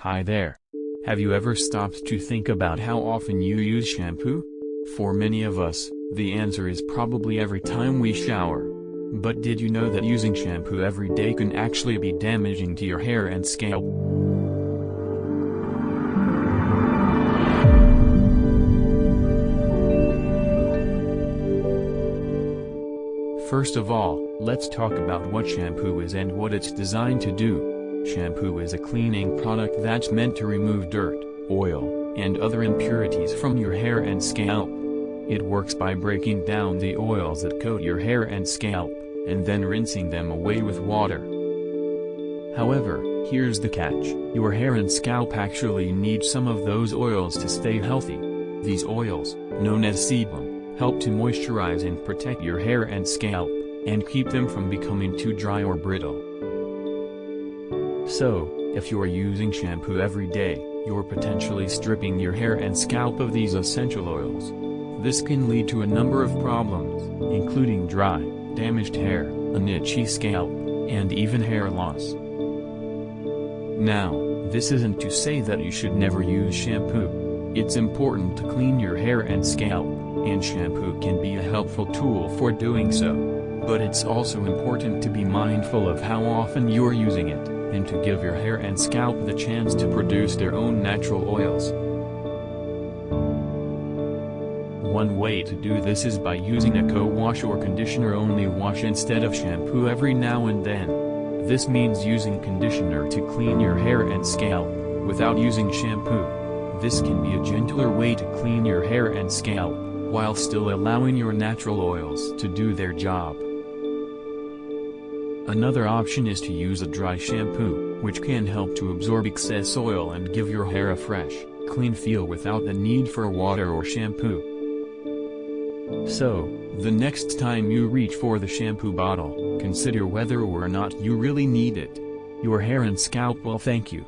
Hi there. Have you ever stopped to think about how often you use shampoo? For many of us, the answer is probably every time we shower. But did you know that using shampoo every day can actually be damaging to your hair and scalp? First of all, let's talk about what shampoo is and what it's designed to do. Shampoo is a cleaning product that's meant to remove dirt, oil, and other impurities from your hair and scalp. It works by breaking down the oils that coat your hair and scalp, and then rinsing them away with water. However, here's the catch: your hair and scalp actually need some of those oils to stay healthy. These oils, known as sebum, help to moisturize and protect your hair and scalp, and keep them from becoming too dry or brittle. So, if you're using shampoo every day, you're potentially stripping your hair and scalp of these essential oils. This can lead to a number of problems, including dry, damaged hair, an itchy scalp, and even hair loss. Now, this isn't to say that you should never use shampoo. It's important to clean your hair and scalp, and shampoo can be a helpful tool for doing so. But it's also important to be mindful of how often you're using it, and to give your hair and scalp the chance to produce their own natural oils. One way to do this is by using a co-wash or conditioner-only wash instead of shampoo every now and then. This means using conditioner to clean your hair and scalp, without using shampoo. This can be a gentler way to clean your hair and scalp, while still allowing your natural oils to do their job. Another option is to use a dry shampoo, which can help to absorb excess oil and give your hair a fresh, clean feel without the need for water or shampoo. So, the next time you reach for the shampoo bottle, consider whether or not you really need it. Your hair and scalp will thank you.